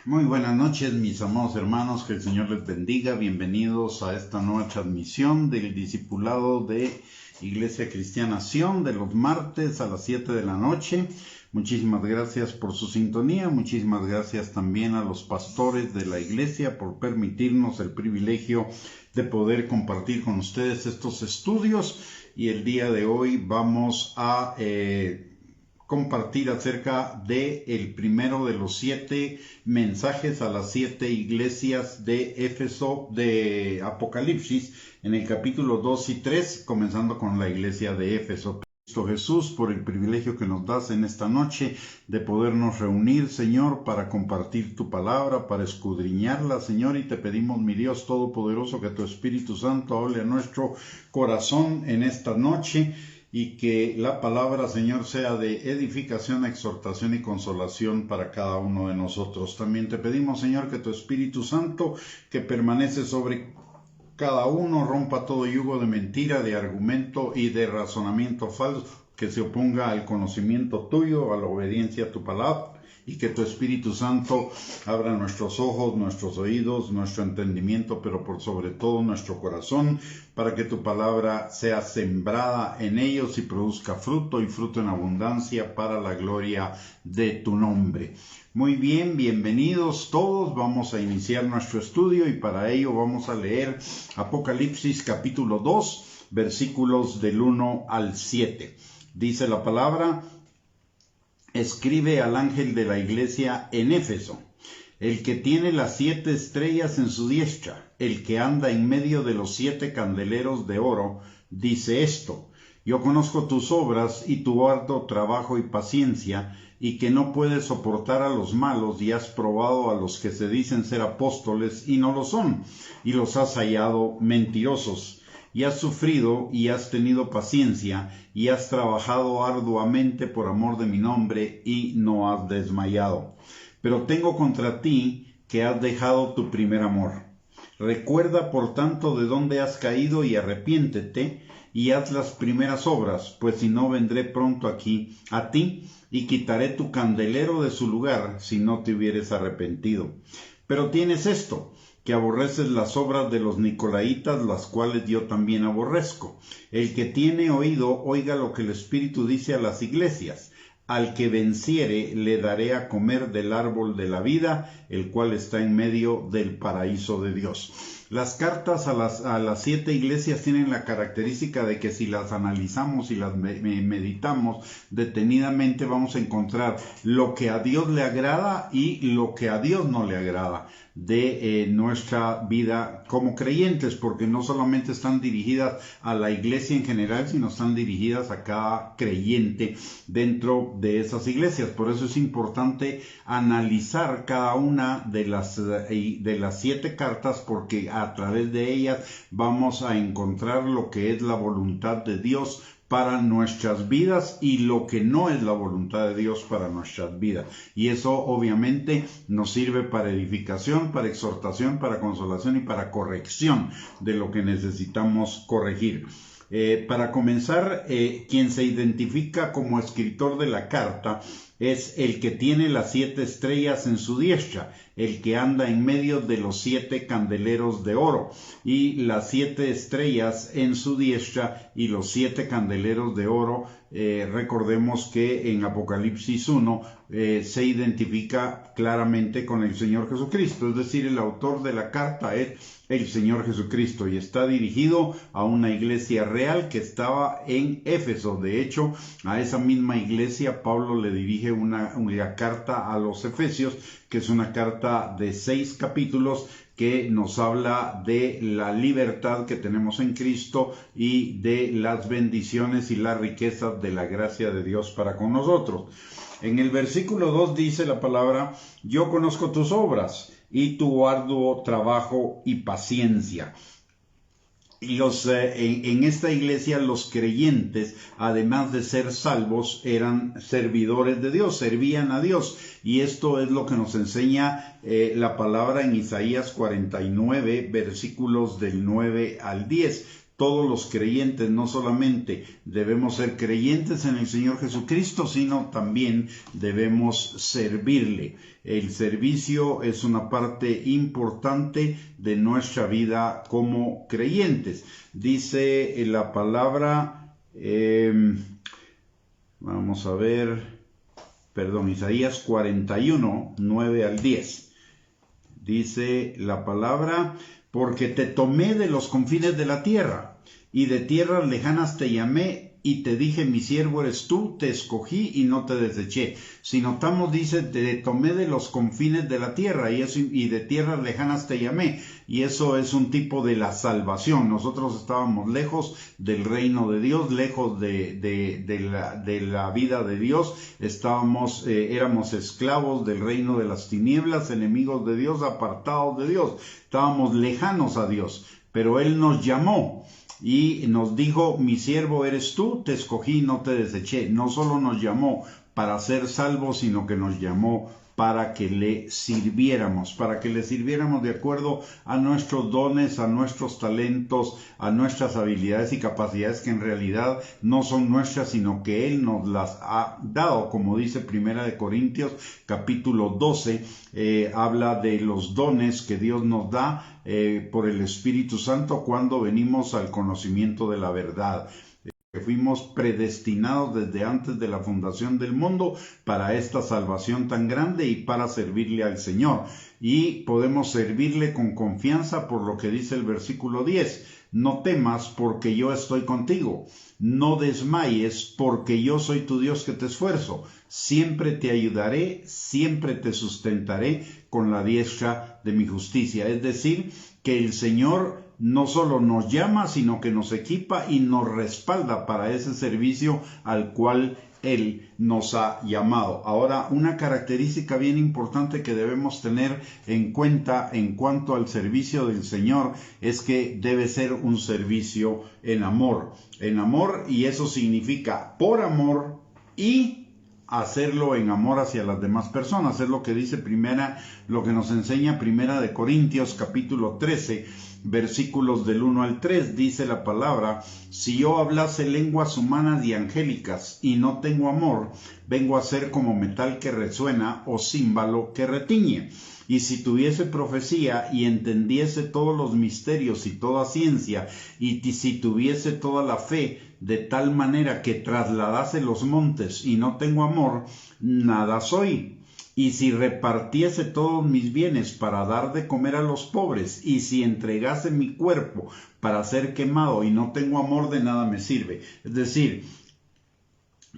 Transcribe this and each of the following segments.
Muy buenas noches, mis amados hermanos, que el Señor les bendiga. Bienvenidos a esta nueva transmisión del discipulado de Iglesia Cristiana Sion de los martes a las 7 de la noche. Muchísimas gracias por su sintonía, muchísimas gracias también a los pastores de la iglesia por permitirnos el privilegio de poder compartir con ustedes estos estudios. Y el día de hoy vamos a compartir acerca de el primero de los 7 mensajes a las 7 iglesias de Éfeso de Apocalipsis, en el capítulo 2 y 3, comenzando con la iglesia de Éfeso. Cristo Jesús, por el privilegio que nos das en esta noche de podernos reunir, Señor, para compartir tu palabra, para escudriñarla, Señor, y te pedimos, mi Dios Todopoderoso, que tu Espíritu Santo hable a nuestro corazón en esta noche, y que la palabra, Señor, sea de edificación, exhortación y consolación para cada uno de nosotros. También te pedimos, Señor, que tu Espíritu Santo, que permanece sobre cada uno, rompa todo yugo de mentira, de argumento y de razonamiento falso que se oponga al conocimiento tuyo, a la obediencia a tu palabra. Y que tu Espíritu Santo abra nuestros ojos, nuestros oídos, nuestro entendimiento, pero por sobre todo nuestro corazón, para que tu palabra sea sembrada en ellos y produzca fruto y fruto en abundancia para la gloria de tu nombre. Muy bien, bienvenidos todos. Vamos a iniciar nuestro estudio y para ello vamos a leer Apocalipsis capítulo 2, versículos del 1 al 7. Dice la palabra: escribe al ángel de la iglesia en Éfeso, el que tiene las 7 estrellas en su diestra, el que anda en medio de los 7 candeleros de oro, dice esto: yo conozco tus obras y tu arduo trabajo y paciencia, y que no puedes soportar a los malos, y has probado a los que se dicen ser apóstoles y no lo son, y los has hallado mentirosos. Y has sufrido y has tenido paciencia y has trabajado arduamente por amor de mi nombre y no has desmayado. Pero tengo contra ti que has dejado tu primer amor. Recuerda por tanto de dónde has caído y arrepiéntete y haz las primeras obras, pues si no vendré pronto aquí a ti y quitaré tu candelero de su lugar si no te hubieres arrepentido. Pero tienes esto, que aborreces las obras de los nicolaítas, las cuales yo también aborrezco. El que tiene oído, oiga lo que el Espíritu dice a las iglesias. Al que venciere, le daré a comer del árbol de la vida, el cual está en medio del paraíso de Dios. Las cartas a las 7 iglesias tienen la característica de que si las analizamos y las meditamos detenidamente, vamos a encontrar lo que a Dios le agrada y lo que a Dios no le agrada de nuestra vida como creyentes, porque no solamente están dirigidas a la iglesia en general, sino están dirigidas a cada creyente dentro de esas iglesias. Por eso es importante analizar cada una de las 7 cartas, porque a través de ellas vamos a encontrar lo que es la voluntad de Dios para nuestras vidas y lo que no es la voluntad de Dios para nuestras vidas. Y eso obviamente nos sirve para edificación, para exhortación, para consolación y para corrección de lo que necesitamos corregir. Para comenzar, quien se identifica como escritor de la carta es el que tiene las 7 estrellas en su diestra, el que anda en medio de los 7 candeleros de oro, y las 7 estrellas en su diestra y los 7 candeleros de oro. Recordemos que en Apocalipsis 1 se identifica claramente con el Señor Jesucristo, es decir, el autor de la carta es el Señor Jesucristo y está dirigido a una iglesia real que estaba en Éfeso. De hecho, a esa misma iglesia Pablo le dirige una carta a los Efesios, que es una carta de 6 capítulos que nos habla de la libertad que tenemos en Cristo y de las bendiciones y las riquezas de la gracia de Dios para con nosotros. En el versículo 2 dice la palabra: yo conozco tus obras y tu arduo trabajo y paciencia. Y en esta iglesia los creyentes, además de ser salvos, eran servidores de Dios, servían a Dios. Y esto es lo que nos enseña la palabra en Isaías 49, versículos del 9 al 10. todos los creyentes no solamente debemos ser creyentes en el Señor Jesucristo, sino también debemos servirle. El servicio es una parte importante de nuestra vida como creyentes. Dice la palabra, vamos a ver, Isaías 41, 9 al 10. Dice la palabra: porque te tomé de los confines de la tierra, y de tierras lejanas te llamé, y te dije, mi siervo eres tú, te escogí y no te deseché. Si notamos, dice, te tomé de los confines de la tierra, y de tierras lejanas te llamé, y eso es un tipo de la salvación. Nosotros estábamos lejos del reino de Dios, lejos de la vida de Dios, éramos esclavos del reino de las tinieblas, enemigos de Dios, apartados de Dios, estábamos lejanos a Dios, pero Él nos llamó y nos dijo, mi siervo eres tú, te escogí y no te deseché. No solo nos llamó para ser salvos, sino que nos llamó para que le sirviéramos de acuerdo a nuestros dones, a nuestros talentos, a nuestras habilidades y capacidades, que en realidad no son nuestras, sino que Él nos las ha dado. Como dice Primera de Corintios capítulo 12, habla de los dones que Dios nos da por el Espíritu Santo cuando venimos al conocimiento de la verdad. Fuimos predestinados desde antes de la fundación del mundo para esta salvación tan grande y para servirle al Señor. Y podemos servirle con confianza por lo que dice el versículo 10. No temas, porque yo estoy contigo. No desmayes, porque yo soy tu Dios que te esfuerzo. Siempre te ayudaré, siempre te sustentaré con la diestra de mi justicia. Es decir, que el Señor no solo nos llama, sino que nos equipa y nos respalda para ese servicio al cual Él nos ha llamado. Ahora, una característica bien importante que debemos tener en cuenta en cuanto al servicio del Señor es que debe ser un servicio en amor. En amor, y eso significa por amor y hacerlo en amor hacia las demás personas. Es lo que dice lo que nos enseña Primera de Corintios capítulo 13, versículos del 1 al 3, dice la palabra: si yo hablase lenguas humanas y angélicas y no tengo amor, vengo a ser como metal que resuena o címbalo que retiñe. Y si tuviese profecía y entendiese todos los misterios y toda ciencia, y si tuviese toda la fe de tal manera que trasladase los montes y no tengo amor, nada soy. Y si repartiese todos mis bienes para dar de comer a los pobres, y si entregase mi cuerpo para ser quemado y no tengo amor, de nada me sirve. Es decir,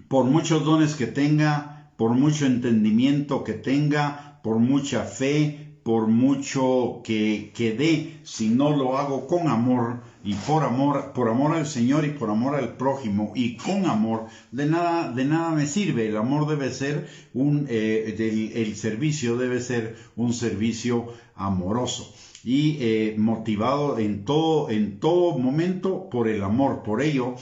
por muchos dones que tenga, por mucho entendimiento que tenga, por mucha fe, por mucho que dé, si no lo hago con amor y por amor al Señor y por amor al prójimo y con amor, de nada me sirve. El amor debe ser el servicio debe ser un servicio amoroso y motivado en todo momento por el amor. Por ello,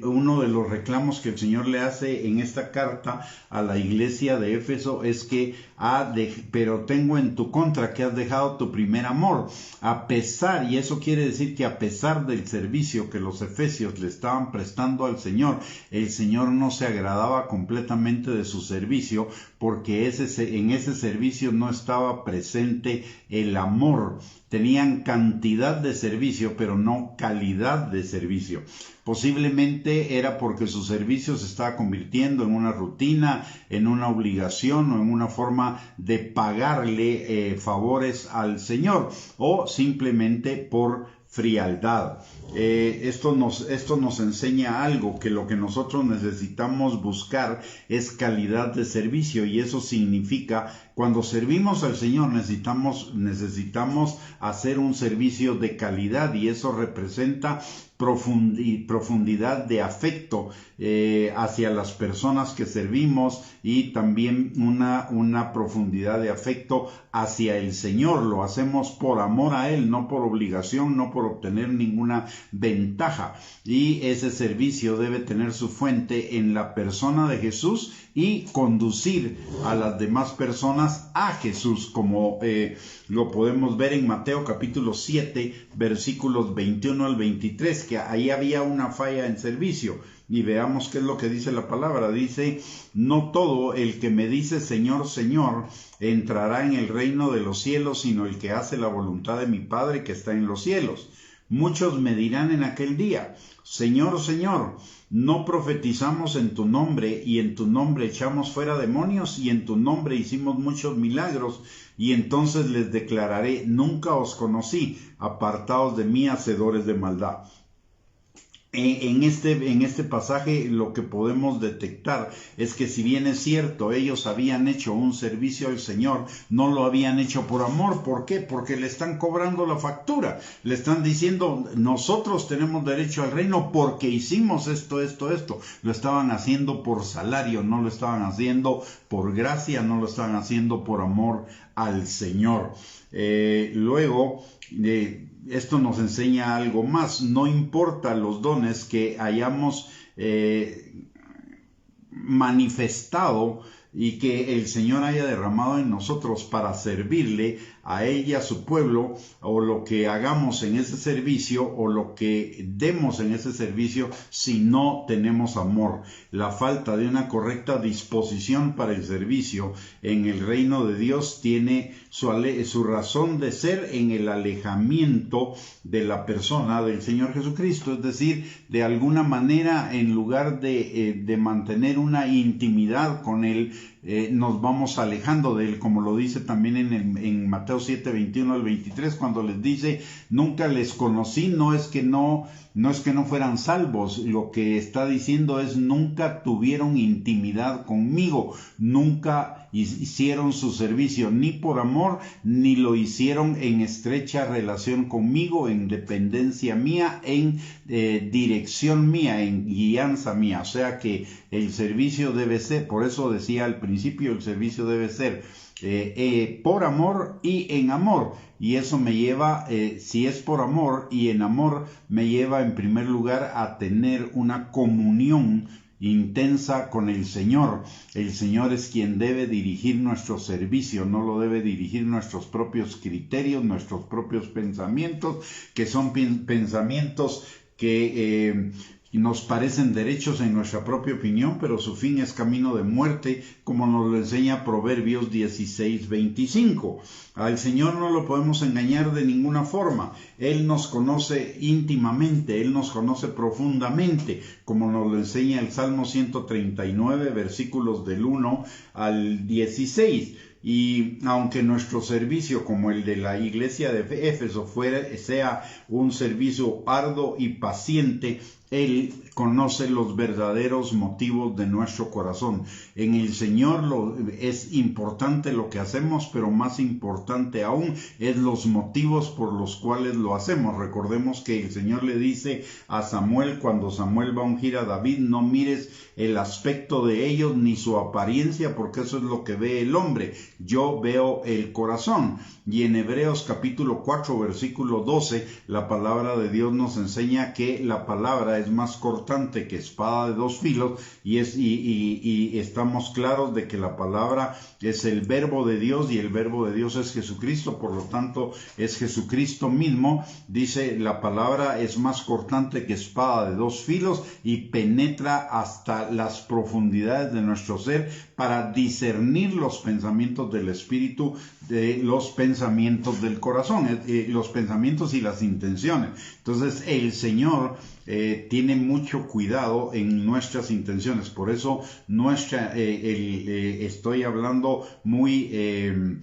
uno de los reclamos que el Señor le hace en esta carta a la iglesia de Éfeso es que pero tengo en tu contra que has dejado tu primer amor. A pesar, y eso quiere decir que a pesar del servicio que los efesios le estaban prestando al Señor, el Señor no se agradaba completamente de su servicio, porque en ese servicio no estaba presente el amor. Tenían cantidad de servicio, pero no calidad de servicio. Posiblemente era porque su servicio se estaba convirtiendo en una rutina, en una obligación o en una forma de pagarle favores al Señor, o simplemente por frialdad. Esto nos enseña algo, que lo que nosotros necesitamos buscar es calidad de servicio, y eso significa, cuando servimos al Señor necesitamos hacer un servicio de calidad, y eso representa profundidad de afecto hacia las personas que servimos y también una profundidad de afecto hacia el Señor. Lo hacemos por amor a Él, no por obligación, no por obtener ninguna ventaja. Y ese servicio debe tener su fuente en la persona de Jesús y conducir a las demás personas a Jesús, como lo podemos ver en Mateo capítulo 7, versículos 21 al 23, que ahí había una falla en servicio. Y veamos qué es lo que dice la palabra. Dice: no todo el que me dice Señor, Señor, entrará en el reino de los cielos, sino el que hace la voluntad de mi Padre que está en los cielos. Muchos me dirán en aquel día: Señor, Señor, ¿no profetizamos en tu nombre, y en tu nombre echamos fuera demonios, y en tu nombre hicimos muchos milagros? Y entonces les declararé: nunca os conocí, apartaos de mí, hacedores de maldad. En este pasaje lo que podemos detectar es que, si bien es cierto, ellos habían hecho un servicio al Señor, no lo habían hecho por amor. ¿Por qué? Porque le están cobrando la factura. Le están diciendo: nosotros tenemos derecho al reino porque hicimos esto. Lo estaban haciendo por salario, no lo estaban haciendo por gracia, no lo estaban haciendo por amor al Señor. Esto nos enseña algo más. No importa los dones que hayamos manifestado y que el Señor haya derramado en nosotros para servirle a Él y a su pueblo, o lo que hagamos en ese servicio, o lo que demos en ese servicio, si no tenemos amor. La falta de una correcta disposición para el servicio en el reino de Dios tiene su razón de ser en el alejamiento de la persona del Señor Jesucristo. Es decir, de alguna manera, en lugar de mantener una intimidad con Él, nos vamos alejando de Él, como lo dice también en Mateo 7, 21 al 23, cuando les dice: nunca les conocí. No es que no fueran salvos. Lo que está diciendo es: nunca tuvieron intimidad conmigo, nunca hicieron su servicio ni por amor, ni lo hicieron en estrecha relación conmigo, en dependencia mía, en dirección mía, en guianza mía. O sea que el servicio debe ser, por eso decía al principio, el servicio debe ser por amor y en amor. Y eso me lleva, si es por amor y en amor, me lleva en primer lugar a tener una comunión intensa con el Señor. El Señor es quien debe dirigir nuestro servicio, no lo debe dirigir nuestros propios criterios, nuestros propios pensamientos, que son pensamientos que nos parecen derechos en nuestra propia opinión, pero su fin es camino de muerte, como nos lo enseña Proverbios 16:25. Al Señor no lo podemos engañar de ninguna forma. Él nos conoce íntimamente, Él nos conoce profundamente, como nos lo enseña el Salmo 139, versículos del 1 al 16. Y aunque nuestro servicio, como el de la iglesia de Éfeso, sea un servicio arduo y paciente, Él conoce los verdaderos motivos de nuestro corazón. En el Señor es importante lo que hacemos, pero más importante aún es los motivos por los cuales lo hacemos. Recordemos que el Señor le dice a Samuel, cuando Samuel va a ungir a David: no mires el aspecto de ellos ni su apariencia, porque eso es lo que ve el hombre. Yo veo el corazón. Y en Hebreos capítulo 4, versículo 12, la palabra de Dios nos enseña que la palabra es más cortante que espada de dos filos, y estamos claros de que la palabra es el verbo de Dios, y el verbo de Dios es Jesucristo. Por lo tanto, es Jesucristo mismo. Dice la palabra: es más cortante que espada de dos filos, y penetra hasta las profundidades de nuestro ser, para discernir los pensamientos del Espíritu de los pensamientos del corazón, los pensamientos y las intenciones. Entonces el Señor tiene mucho cuidado en nuestras intenciones. Por eso estoy hablando muy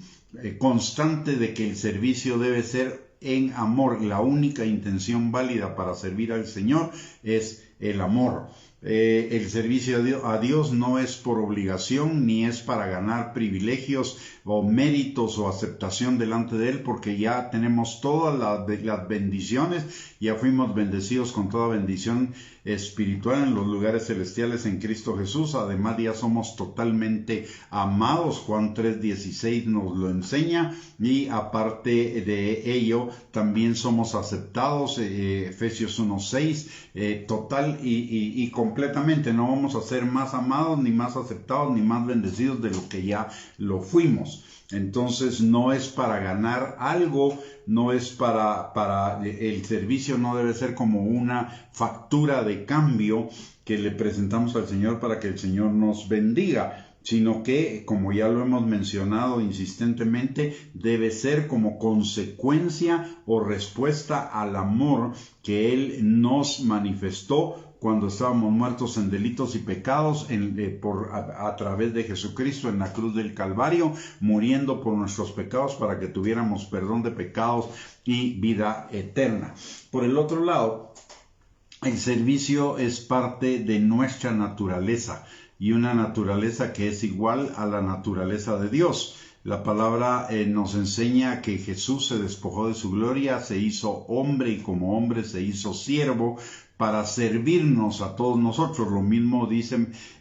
constante de que el servicio debe ser en amor. La única intención válida para servir al Señor es el amor. El servicio a Dios no es por obligación ni es para ganar privilegios o méritos o aceptación delante de Él, porque ya tenemos todas las bendiciones, ya fuimos bendecidos con toda bendición espiritual en los lugares celestiales en Cristo Jesús. Además ya somos totalmente amados, Juan 3:16 nos lo enseña, y aparte de ello también somos aceptados, Efesios 1:6, total y completamente. No vamos a ser más amados, ni más aceptados, ni más bendecidos de lo que ya lo fuimos. Entonces no es para ganar algo, no es para el servicio no debe ser como una factura de cambio que le presentamos al Señor para que el Señor nos bendiga, sino que, como ya lo hemos mencionado insistentemente, debe ser como consecuencia o respuesta al amor que Él nos manifestó cuando estábamos muertos en delitos y pecados a través de Jesucristo en la cruz del Calvario, muriendo por nuestros pecados para que tuviéramos perdón de pecados y vida eterna. Por el otro lado, el servicio es parte de nuestra naturaleza, y una naturaleza que es igual a la naturaleza de Dios. La palabra nos enseña que Jesús se despojó de su gloria, se hizo hombre y como hombre se hizo siervo para servirnos a todos nosotros. Lo mismo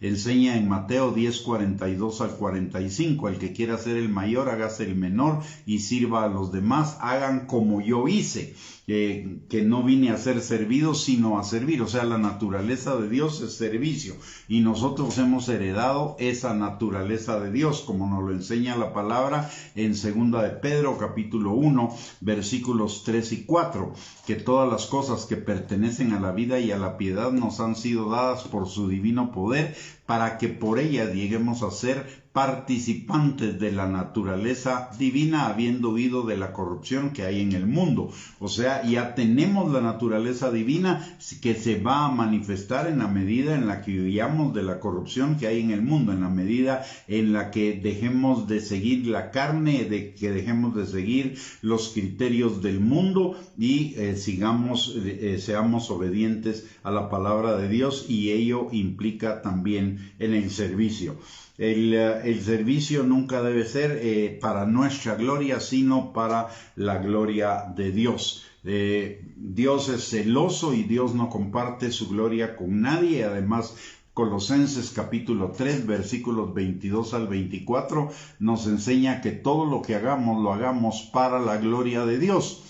enseña en Mateo 10:42 al 45. El que quiera ser el mayor, hágase el menor y sirva a los demás. Hagan como yo hice, que no vine a ser servido, sino a servir. O sea, la naturaleza de Dios es servicio, y nosotros hemos heredado esa naturaleza de Dios, como nos lo enseña la palabra en 2 de Pedro, capítulo 1, versículos 3 y 4, que todas las cosas que pertenecen a la vida y a la piedad nos han sido dadas por su divino poder, para que por ella lleguemos a ser participantes de la naturaleza divina, habiendo huido de la corrupción que hay en el mundo. O sea, ya tenemos la naturaleza divina que se va a manifestar en la medida en la que huyamos de la corrupción que hay en el mundo, en la medida en la que dejemos de seguir la carne, de que dejemos de seguir los criterios del mundo y seamos obedientes a la palabra de Dios, y ello implica también en el servicio. El servicio nunca debe ser para nuestra gloria, sino para la gloria de Dios. Dios es celoso y Dios no comparte su gloria con nadie. Además, Colosenses capítulo 3, versículos 22 al 24, nos enseña que todo lo que hagamos, lo hagamos para la gloria de Dios.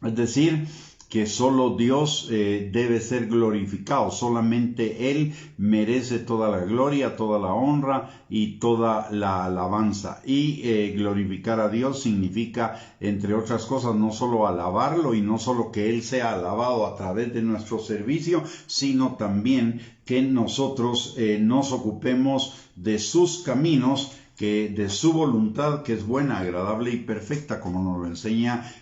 Es decir, que solo Dios debe ser glorificado, solamente Él merece toda la gloria, toda la honra y toda la alabanza. Y glorificar a Dios significa, entre otras cosas, no solo alabarlo y no solo que Él sea alabado a través de nuestro servicio, sino también que nosotros nos ocupemos de sus caminos, que de su voluntad, que es buena, agradable y perfecta, como nos lo enseña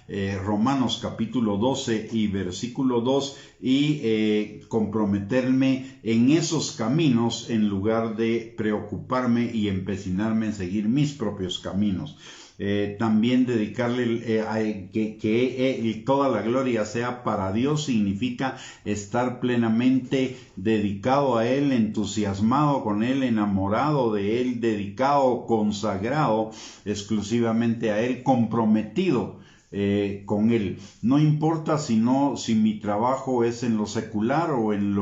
Romanos capítulo 12 y versículo 2, y comprometerme en esos caminos en lugar de preocuparme y empecinarme en seguir mis propios caminos. También dedicarle que toda la gloria sea para Dios significa estar plenamente dedicado a Él, entusiasmado con Él, enamorado de Él, dedicado, consagrado exclusivamente a Él, comprometido con Él. No importa si mi trabajo es en lo secular o en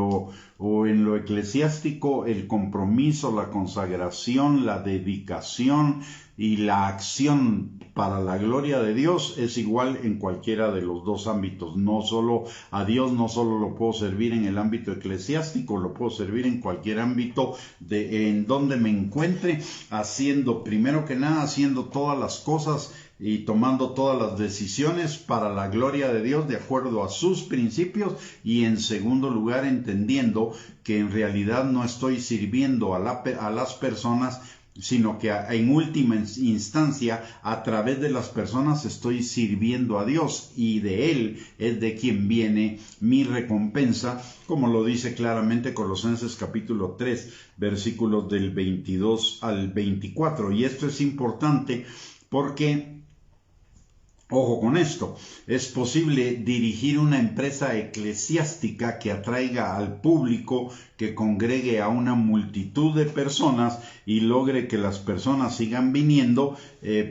lo eclesiástico, el compromiso, la consagración, la dedicación y la acción para la gloria de Dios es igual en cualquiera de los dos ámbitos. No solo a Dios, no solo lo puedo servir en el ámbito eclesiástico, lo puedo servir en cualquier ámbito en donde me encuentre, primero que nada, haciendo todas las cosas y tomando todas las decisiones para la gloria de Dios de acuerdo a sus principios, y en segundo lugar entendiendo que en realidad no estoy sirviendo a las personas, sino que en última instancia a través de las personas estoy sirviendo a Dios, y de Él es de quien viene mi recompensa, como lo dice claramente Colosenses capítulo 3 versículos del 22 al 24. Y esto es importante porque Ojo con esto, es posible dirigir una empresa eclesiástica que atraiga al público, que congregue a una multitud de personas y logre que las personas sigan viniendo,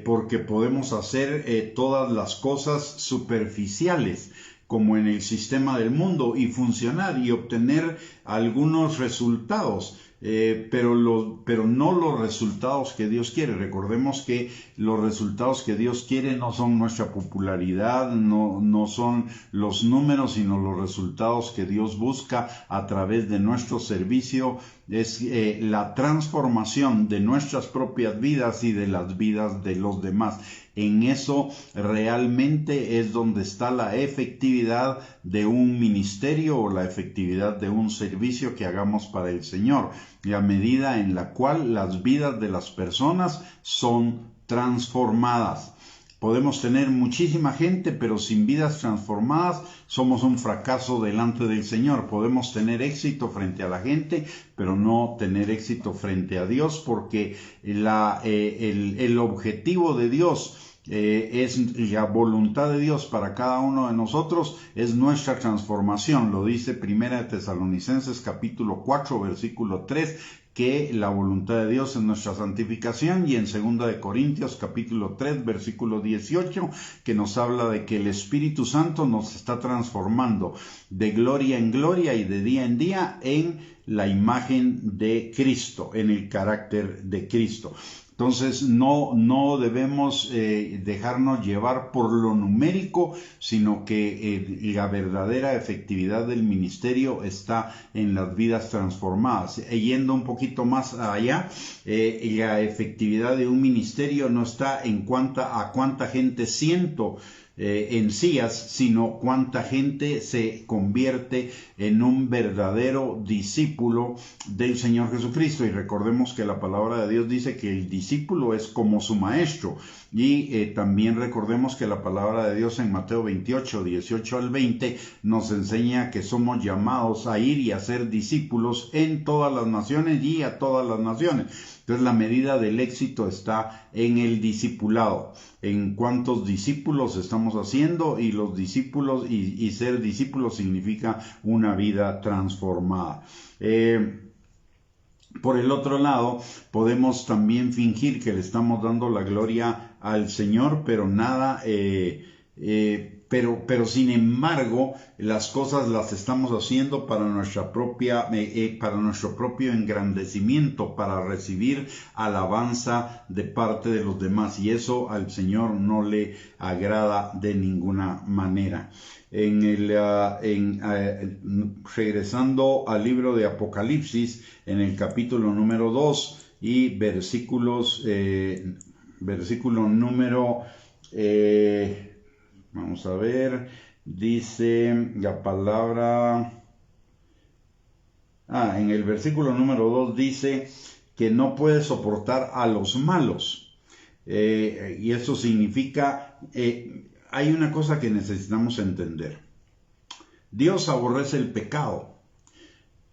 porque podemos hacer todas las cosas superficiales como en el sistema del mundo y funcionar y obtener algunos resultados. Pero no los resultados que Dios quiere. Recordemos que los resultados que Dios quiere no son nuestra popularidad, no son los números, sino los resultados que Dios busca a través de nuestro servicio. Es la transformación de nuestras propias vidas y de las vidas de los demás. En eso realmente es donde está la efectividad de un ministerio o la efectividad de un servicio que hagamos para el Señor, y a medida en la cual las vidas de las personas son transformadas. Podemos tener muchísima gente, pero sin vidas transformadas somos un fracaso delante del Señor. Podemos tener éxito frente a la gente, pero no tener éxito frente a Dios, porque el objetivo de Dios es la voluntad de Dios para cada uno de nosotros, es nuestra transformación. Lo dice 1 Tesalonicenses capítulo 4 versículo 3, que la voluntad de Dios es nuestra santificación, y en 2 de Corintios capítulo 3 versículo 18, que nos habla de que el Espíritu Santo nos está transformando de gloria en gloria y de día en día en la imagen de Cristo, en el carácter de Cristo. Entonces no debemos dejarnos llevar por lo numérico, sino que la verdadera efectividad del ministerio está en las vidas transformadas. Yendo un poquito más allá, la efectividad de un ministerio no está en cuánta gente siento en sillas, sino cuánta gente se convierte en un verdadero discípulo del Señor Jesucristo. Y recordemos que la palabra de Dios dice que el discípulo es como su maestro. Y también recordemos que la palabra de Dios en Mateo 28, 18 al 20 nos enseña que somos llamados a ir y a ser discípulos en todas las naciones y a todas las naciones. Entonces la medida del éxito está en el discipulado, en cuántos discípulos estamos haciendo, y los discípulos y ser discípulos significa una vida transformada. Por el otro lado, podemos también fingir que le estamos dando la gloria al Señor, pero nada, pero sin embargo, las cosas las estamos haciendo para nuestro propio engrandecimiento, para recibir alabanza de parte de los demás, y eso al Señor no le agrada de ninguna manera. Regresando al libro de Apocalipsis, en el capítulo número 2 y versículo número, vamos a ver, dice la palabra, en el versículo número 2 dice que no puede soportar a los malos, y eso significa, hay una cosa que necesitamos entender. Dios aborrece el pecado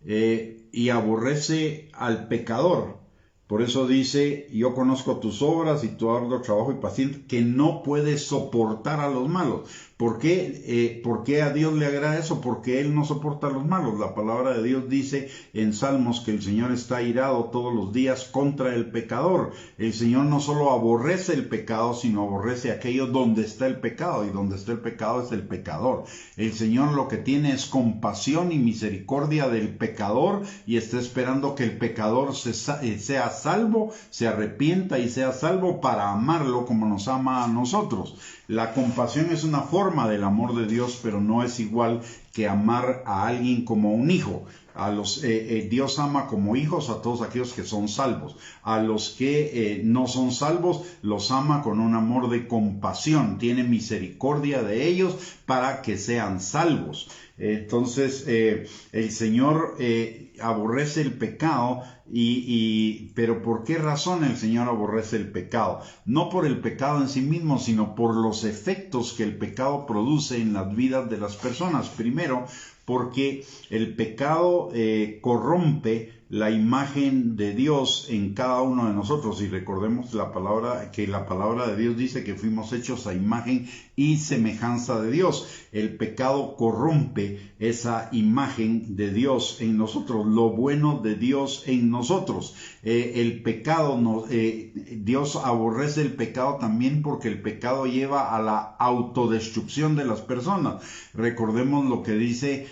y aborrece al pecador. Por eso dice: yo conozco tus obras y tu arduo trabajo y paciencia, que no puedes soportar a los malos. ¿Por qué a Dios le agrada eso? Porque Él no soporta a los malos. La palabra de Dios dice en Salmos que el Señor está airado todos los días contra el pecador. El Señor no solo aborrece el pecado, sino aborrece aquello donde está el pecado, y donde está el pecado es el pecador. El Señor lo que tiene es compasión y misericordia del pecador, y está esperando que el pecador sea salvo, se arrepienta y sea salvo para amarlo como nos ama a nosotros. La compasión es una forma del amor de Dios, pero no es igual que amar a alguien como un hijo. Dios ama como hijos a todos aquellos que son salvos. A los que no son salvos los ama con un amor de compasión. Tiene misericordia de ellos para que sean salvos. Entonces el Señor aborrece el pecado, pero ¿por qué razón el Señor aborrece el pecado? No por el pecado en sí mismo, sino por los efectos que el pecado produce en las vidas de las personas. Primero, porque el pecado corrompe la imagen de Dios en cada uno de nosotros. Y recordemos la palabra de Dios dice que fuimos hechos a imagen y semejanza de Dios. El pecado corrompe esa imagen de Dios en nosotros, lo bueno de Dios en nosotros. Dios aborrece el pecado también porque el pecado lleva a la autodestrucción de las personas. Recordemos lo que dice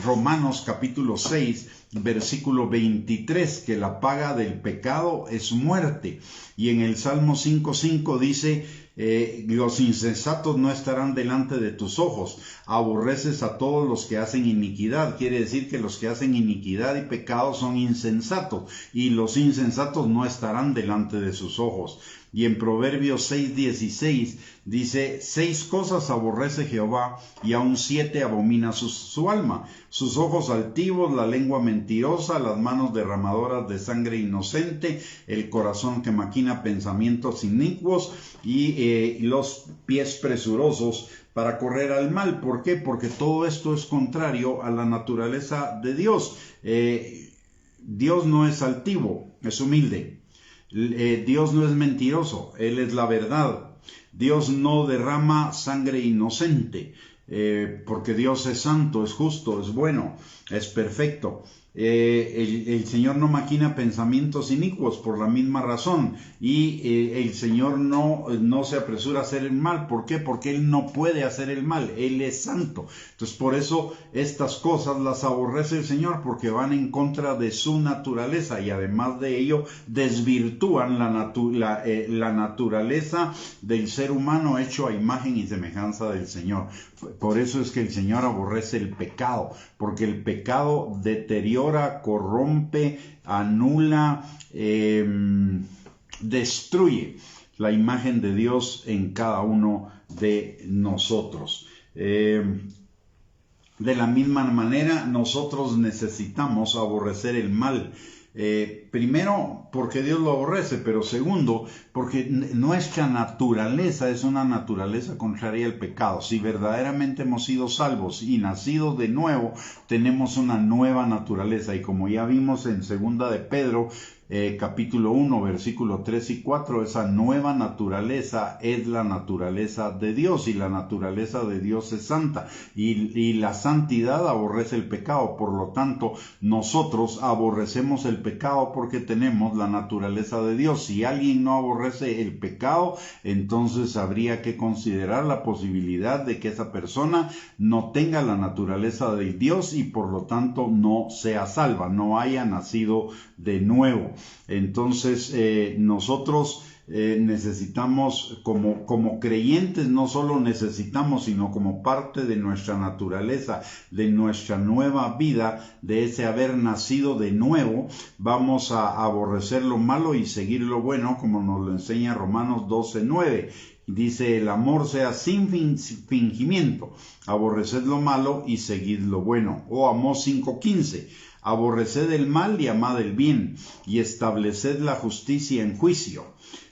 Romanos capítulo 6, versículo 23, que la paga del pecado es muerte. Y en el Salmo 5:5 dice, los insensatos no estarán delante de tus ojos. Aborreces a todos los que hacen iniquidad. Quiere decir que los que hacen iniquidad y pecado son insensatos, y los insensatos no estarán delante de sus ojos. Y en Proverbios 6:16 dice, 6 cosas aborrece Jehová, y aun 7 abomina su alma: sus ojos altivos, la lengua mentirosa, las manos derramadoras de sangre inocente, el corazón que maquina pensamientos inicuos, y los pies presurosos para correr al mal. ¿Por qué? Porque todo esto es contrario a la naturaleza de Dios. Dios no es altivo, es humilde. Dios no es mentiroso, Él es la verdad. Dios no derrama sangre inocente, porque Dios es santo, es justo, es bueno, es perfecto. El Señor no maquina pensamientos inicuos por la misma razón, y el Señor no se apresura a hacer el mal. ¿Por qué? Porque Él no puede hacer el mal, Él es santo. Entonces por eso estas cosas las aborrece el Señor, porque van en contra de su naturaleza, y además de ello desvirtúan la naturaleza del ser humano hecho a imagen y semejanza del Señor. Por eso es que el Señor aborrece el pecado, porque el pecado deteriora, corrompe, anula, destruye la imagen de Dios en cada uno de nosotros. De la misma manera, nosotros necesitamos aborrecer el mal. Primero, porque Dios lo aborrece, pero segundo, porque nuestra naturaleza es una naturaleza contraria al pecado. Si verdaderamente hemos sido salvos y nacidos de nuevo, tenemos una nueva naturaleza. Y como ya vimos en 2 de Pedro, capítulo 1, versículos 3 y 4, esa nueva naturaleza es la naturaleza de Dios, y la naturaleza de Dios es santa, y la santidad aborrece el pecado. Por lo tanto, nosotros aborrecemos el pecado porque tenemos la naturaleza de Dios. Si alguien no aborrece el pecado, entonces habría que considerar la posibilidad de que esa persona no tenga la naturaleza de Dios, y por lo tanto no sea salva, no haya nacido de nuevo. Entonces nosotros necesitamos, como creyentes, no solo necesitamos, sino como parte de nuestra naturaleza, de nuestra nueva vida, de ese haber nacido de nuevo, vamos a aborrecer lo malo y seguir lo bueno, como nos lo enseña Romanos 12:9. Dice, el amor sea sin fingimiento, aborreced lo malo y seguid lo bueno. O Amós 5:15, aborreced el mal y amad el bien, y estableced la justicia en juicio.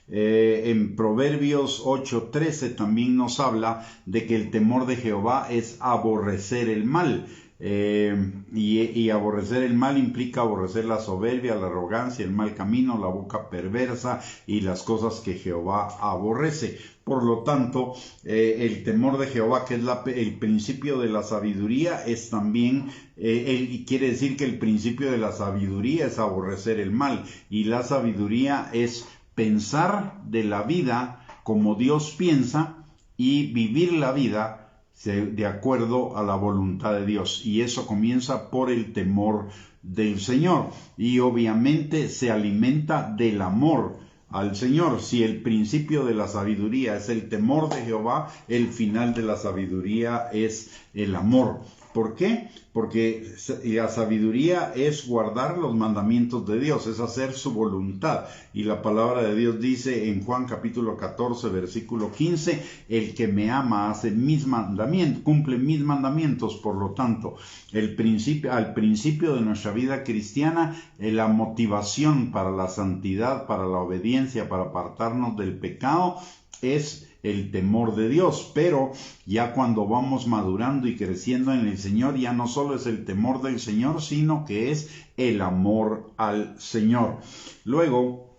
En Proverbios 8:13 también nos habla de que el temor de Jehová es aborrecer el mal. Y aborrecer el mal implica aborrecer la soberbia, la arrogancia, el mal camino, la boca perversa y las cosas que Jehová aborrece. Por lo tanto, el temor de Jehová, que es el principio de la sabiduría, es también, quiere decir que el principio de la sabiduría es aborrecer el mal, y la sabiduría es pensar de la vida como Dios piensa y vivir la vida de acuerdo a la voluntad de Dios. Y eso comienza por el temor del Señor, y obviamente se alimenta del amor al Señor. Si el principio de la sabiduría es el temor de Jehová, el final de la sabiduría es el amor. ¿Por qué? Porque la sabiduría es guardar los mandamientos de Dios, es hacer su voluntad. Y la palabra de Dios dice en Juan capítulo 14, versículo 15, el que me ama hace mis mandamientos, cumple mis mandamientos. Por lo tanto, al principio de nuestra vida cristiana, la motivación para la santidad, para la obediencia, para apartarnos del pecado, es el temor de Dios, pero ya cuando vamos madurando y creciendo en el Señor, ya no solo es el temor del Señor, sino que es el amor al Señor. Luego,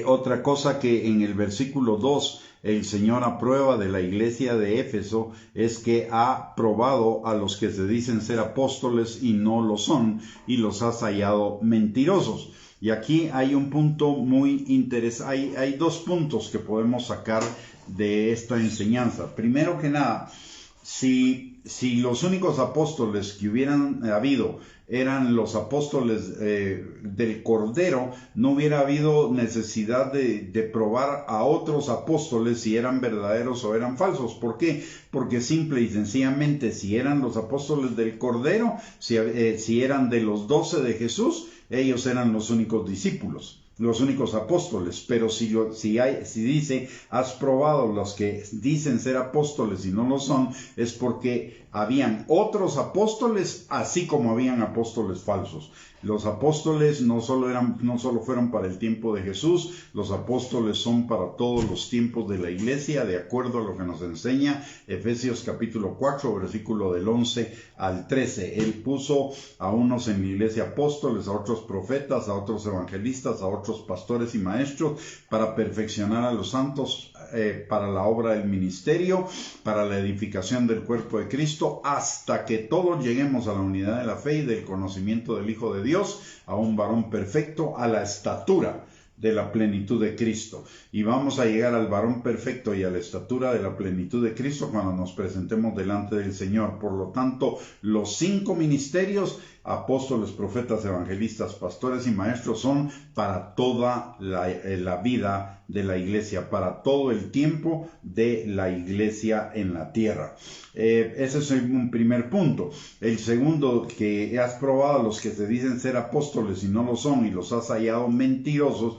otra cosa que en el versículo 2 el Señor aprueba de la iglesia de Éfeso es que ha probado a los que se dicen ser apóstoles y no lo son, y los ha hallado mentirosos. Y aquí hay un punto muy interesante, hay dos puntos que podemos sacar de esta enseñanza. Primero que nada, si los únicos apóstoles que hubieran habido eran los apóstoles del Cordero, no hubiera habido necesidad de probar a otros apóstoles si eran verdaderos o eran falsos. ¿Por qué? Porque simple y sencillamente, si eran los apóstoles del Cordero, si eran de los 12 de Jesús, ellos eran los únicos discípulos, los únicos apóstoles. Pero si dice, has probado los que dicen ser apóstoles y no lo son, es porque habían otros apóstoles, así como habían apóstoles falsos. Los apóstoles no solo fueron para el tiempo de Jesús, los apóstoles son para todos los tiempos de la iglesia, de acuerdo a lo que nos enseña Efesios capítulo 4, versículo del 11 al 13. Él puso a unos en la iglesia apóstoles, a otros profetas, a otros evangelistas, a otros pastores y maestros, para perfeccionar a los santos, para la obra del ministerio, para la edificación del cuerpo de Cristo, hasta que todos lleguemos a la unidad de la fe y del conocimiento del Hijo de Dios, a un varón perfecto, a la estatura de la plenitud de Cristo. Y vamos a llegar al varón perfecto y a la estatura de la plenitud de Cristo cuando nos presentemos delante del Señor. Por lo tanto, los 5 ministerios, apóstoles, profetas, evangelistas, pastores y maestros, son para toda la vida de la iglesia, para todo el tiempo de la iglesia en la tierra. Ese es un primer punto. El segundo, que has probado a los que se dicen ser apóstoles y no lo son, y los has hallado mentirosos.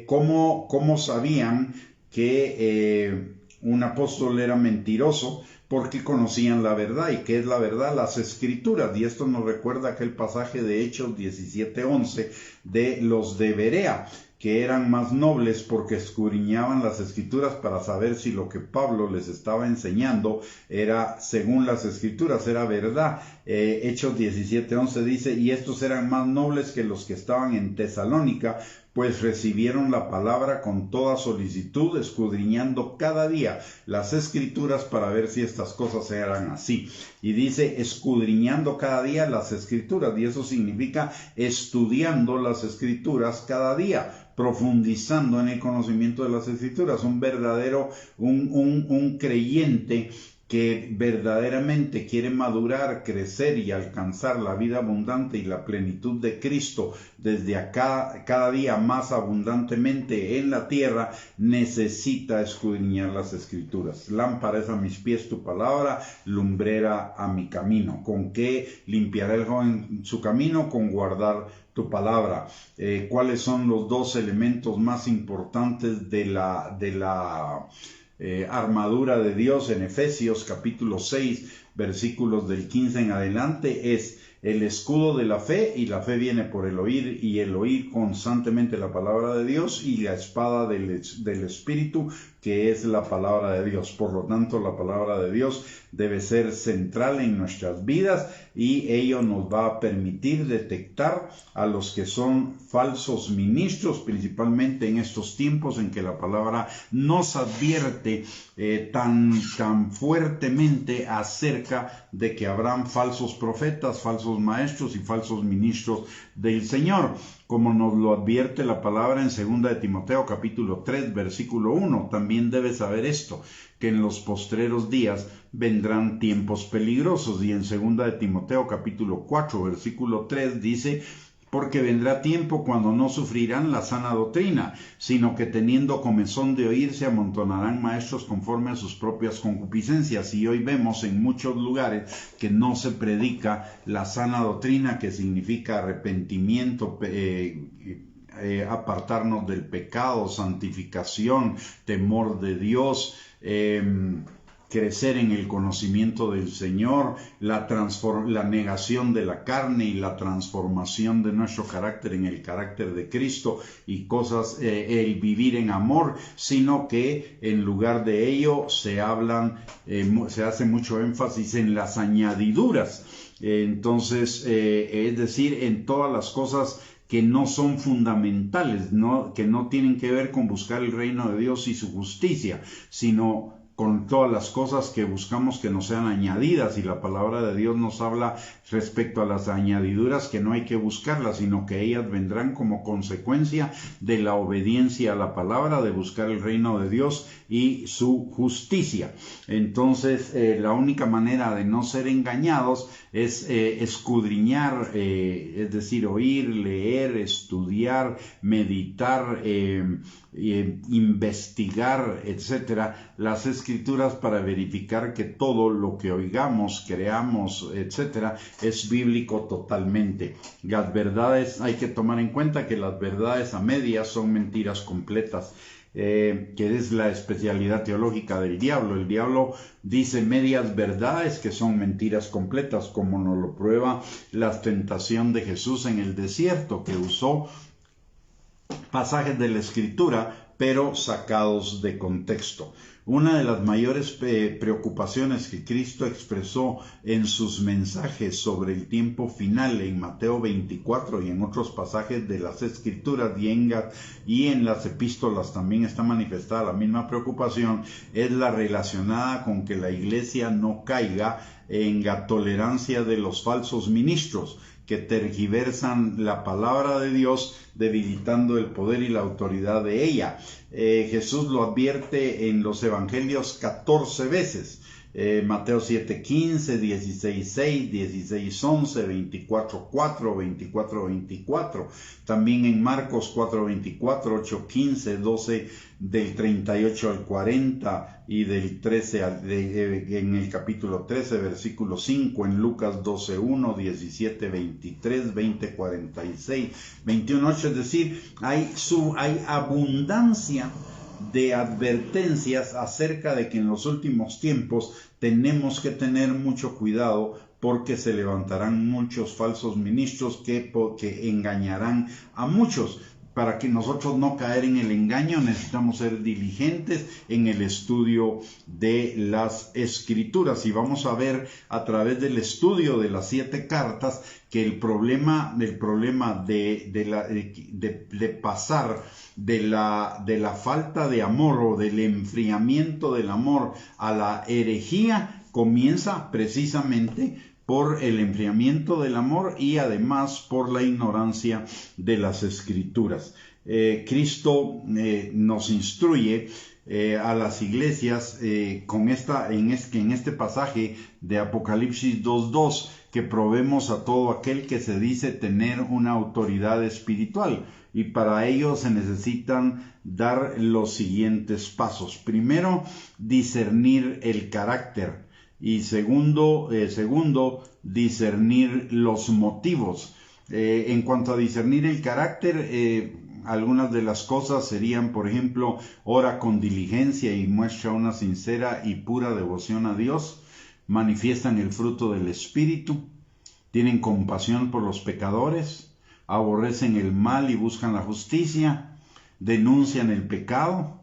¿Cómo sabían que un apóstol era mentiroso? Porque conocían la verdad. ¿Y qué es la verdad? Las Escrituras. Y esto nos recuerda aquel pasaje de Hechos 17:11 de los de Berea, que eran más nobles porque escudriñaban las Escrituras para saber si lo que Pablo les estaba enseñando era según las Escrituras, era verdad. Hechos 17:11 dice, y estos eran más nobles que los que estaban en Tesalónica, pues recibieron la palabra con toda solicitud, escudriñando cada día las Escrituras para ver si estas cosas eran así. Y dice, escudriñando cada día las Escrituras, y eso significa estudiando las Escrituras cada día, profundizando en el conocimiento de las Escrituras. Un verdadero, un creyente que verdaderamente quiere madurar, crecer y alcanzar la vida abundante y la plenitud de Cristo desde acá, cada día más abundantemente en la tierra, necesita escudriñar las Escrituras. Lámpara es a mis pies tu palabra, lumbrera a mi camino. ¿Con qué limpiará el joven su camino? Con guardar tu palabra. ¿Cuáles son los 2 elementos más importantes de la armadura de Dios en Efesios capítulo 6 versículos del 15 en adelante? Es el escudo de la fe, y la fe viene por el oír, y el oír constantemente la palabra de Dios, y la espada del Espíritu, que es la palabra de Dios. Por lo tanto, la palabra de Dios debe ser central en nuestras vidas, y ello nos va a permitir detectar a los que son falsos ministros, principalmente en estos tiempos en que la palabra nos advierte tan fuertemente acerca de que habrán falsos profetas, falsos maestros y falsos ministros del Señor, como nos lo advierte la palabra en 2 de Timoteo capítulo 3 versículo 1. También debes saber esto, que en los postreros días vendrán tiempos peligrosos. Y en 2 de Timoteo capítulo 4 versículo 3 dice, porque vendrá tiempo cuando no sufrirán la sana doctrina, sino que teniendo comezón de oír se amontonarán maestros conforme a sus propias concupiscencias. Y hoy vemos en muchos lugares que no se predica la sana doctrina, que significa arrepentimiento, apartarnos del pecado, santificación, temor de Dios, crecer en el conocimiento del Señor, la negación de la carne y la transformación de nuestro carácter en el carácter de Cristo y cosas, el vivir en amor, sino que en lugar de ello se hace mucho énfasis en las añadiduras. Entonces, es decir, en todas las cosas que no son fundamentales, que no tienen que ver con buscar el reino de Dios y su justicia, sino con todas las cosas que buscamos que nos sean añadidas, y la palabra de Dios nos habla respecto a las añadiduras que no hay que buscarlas, sino que ellas vendrán como consecuencia de la obediencia a la palabra, de buscar el reino de Dios y su justicia. Entonces, la única manera de no ser engañados es escudriñar, es decir, oír, leer, estudiar, meditar, investigar, etcétera, las escrituras para verificar que todo lo que oigamos, creamos, etcétera, es bíblico totalmente. Las verdades, hay que tomar en cuenta que las verdades a medias son mentiras completas. Que es la especialidad teológica del diablo. El diablo dice medias verdades que son mentiras completas, como nos lo prueba la tentación de Jesús en el desierto, que usó pasajes de la Escritura, pero sacados de contexto. Una de las mayores preocupaciones que Cristo expresó en sus mensajes sobre el tiempo final en Mateo 24 y en otros pasajes de las Escrituras y en las epístolas también está manifestada la misma preocupación, es la relacionada con que la iglesia no caiga en la tolerancia de los falsos ministros que tergiversan la palabra de Dios, debilitando el poder y la autoridad de ella. Jesús lo advierte en los evangelios 14 veces. Mateo 7:15, 16:6, 16:11, 24:4, 24:24. También en Marcos 4:24, 8:15, 12 del 38 al 40 y del 13 en el capítulo 13, versículo 5, en Lucas 12:1, 17:23, 20:46, 21:8. Es decir, hay abundancia de advertencias acerca de que en los últimos tiempos tenemos que tener mucho cuidado, porque se levantarán muchos falsos ministros que engañarán a muchos. Para que nosotros no caer en el engaño, necesitamos ser diligentes en el estudio de las Escrituras. Y vamos a ver a través del estudio de las 7 cartas que el problema de pasar de la falta de amor o del enfriamiento del amor a la herejía comienza precisamente por el enfriamiento del amor y además por la ignorancia de las Escrituras. Cristo nos instruye a las iglesias en este pasaje de Apocalipsis 2:2, que probemos a todo aquel que se dice tener una autoridad espiritual, y para ello se necesitan dar los siguientes pasos. Primero, discernir el carácter. Y segundo, discernir los motivos. En cuanto a discernir el carácter, algunas de las cosas serían, por ejemplo, ora con diligencia y muestra una sincera y pura devoción a Dios, manifiestan el fruto del Espíritu, tienen compasión por los pecadores, aborrecen el mal y buscan la justicia, denuncian el pecado.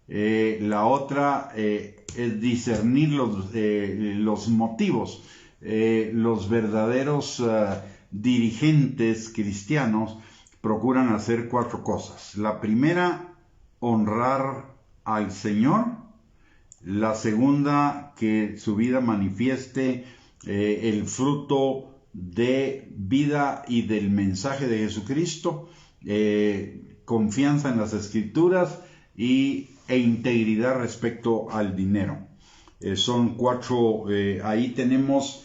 La otra es discernir los motivos. Los verdaderos dirigentes cristianos procuran hacer 4 cosas. La primera, honrar al Señor. La segunda, que su vida manifieste el fruto de vida y del mensaje de Jesucristo, confianza en las Escrituras e integridad respecto al dinero. Son 4, ahí tenemos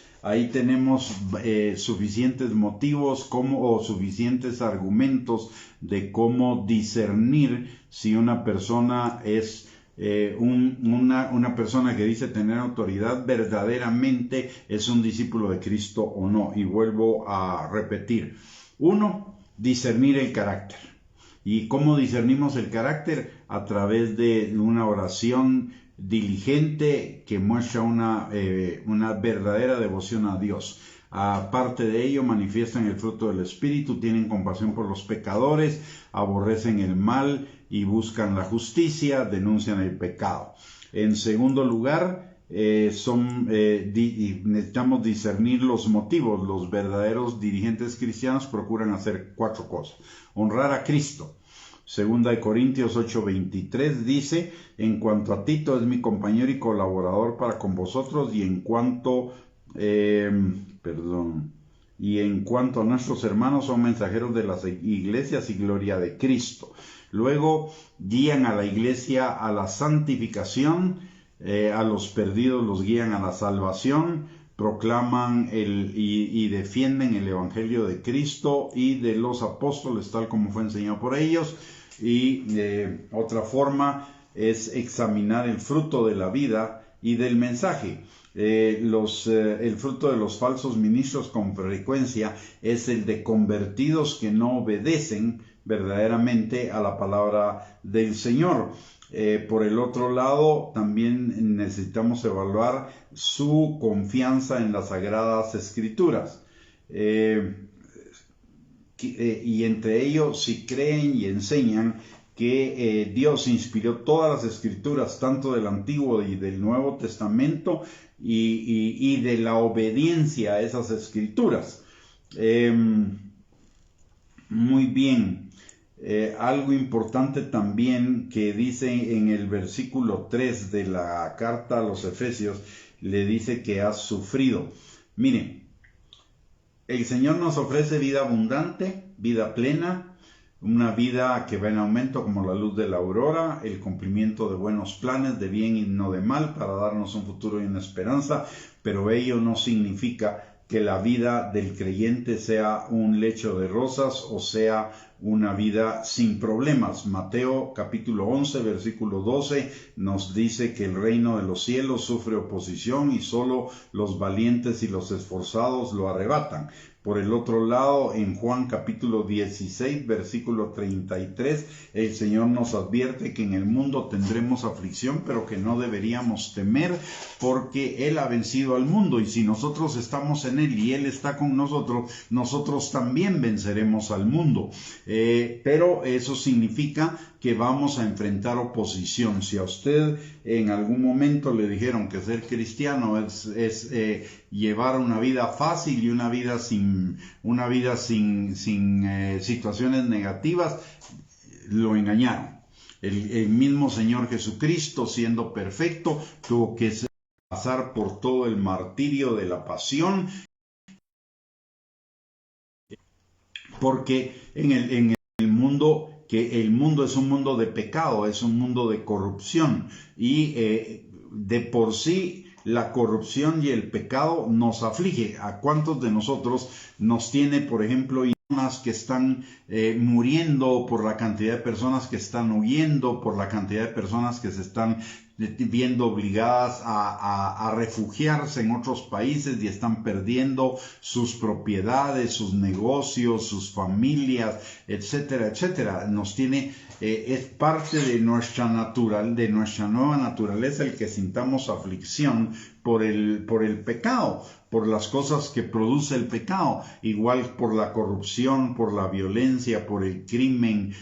suficientes motivos o suficientes argumentos de cómo discernir si una persona es una persona que dice tener autoridad verdaderamente es un discípulo de Cristo o no. Y vuelvo a repetir: 1, discernir el carácter. ¿Y cómo discernimos el carácter? A través de una oración diligente, que muestra una verdadera devoción a Dios. Aparte de ello, manifiestan el fruto del Espíritu, tienen compasión por los pecadores, aborrecen el mal y buscan la justicia, denuncian el pecado. En segundo lugar, necesitamos discernir los motivos. Los verdaderos dirigentes cristianos procuran hacer 4 cosas. Honrar a Cristo. Segunda de Corintios 8:23 dice: en cuanto a Tito, es mi compañero y colaborador para con vosotros, y en cuanto a nuestros hermanos, son mensajeros de las iglesias y gloria de Cristo. Luego guían a la iglesia a la santificación, a los perdidos los guían a la salvación, proclaman y defienden el evangelio de Cristo y de los apóstoles tal como fue enseñado por ellos. Y otra forma es examinar el fruto de la vida y del mensaje. El fruto de los falsos ministros con frecuencia es el de convertidos que no obedecen verdaderamente a la palabra del Señor. Por el otro lado, también necesitamos evaluar su confianza en las Sagradas Escrituras. Y entre ellos, si creen y enseñan que Dios inspiró todas las Escrituras, tanto del Antiguo y del Nuevo Testamento, y de la obediencia a esas Escrituras. Muy bien. Algo importante también que dice en el versículo 3 de la carta a los Efesios, le dice que has sufrido. Miren, el Señor nos ofrece vida abundante, vida plena, una vida que va en aumento como la luz de la aurora, el cumplimiento de buenos planes de bien y no de mal para darnos un futuro y una esperanza, pero ello no significa que la vida del creyente sea un lecho de rosas o sea una vida sin problemas. Mateo capítulo 11 versículo 12 nos dice que el reino de los cielos sufre oposición y solo los valientes y los esforzados lo arrebatan. Por el otro lado, en Juan capítulo 16, versículo 33, el Señor nos advierte que en el mundo tendremos aflicción, pero que no deberíamos temer porque Él ha vencido al mundo. Y si nosotros estamos en Él y Él está con nosotros, nosotros también venceremos al mundo. Pero eso significa que vamos a enfrentar oposición. Si a usted en algún momento le dijeron que ser cristiano es llevar una vida fácil y una vida sin situaciones negativas, lo engañaron. El mismo Señor Jesucristo, siendo perfecto, tuvo que pasar por todo el martirio de la pasión, porque en el mundo, que el mundo es un mundo de pecado, es un mundo de corrupción, y de por sí la corrupción y el pecado nos aflige. ¿A cuántos de nosotros nos tiene, por ejemplo, personas que están muriendo, por la cantidad de personas que están huyendo, por la cantidad de personas que se están viendo obligadas a refugiarse en otros países y están perdiendo sus propiedades, sus negocios, sus familias, etcétera, etcétera? Nos tiene, es parte de nuestra nueva naturaleza el que sintamos aflicción por el pecado, por las cosas que produce el pecado, igual por la corrupción, por la violencia, por el crimen.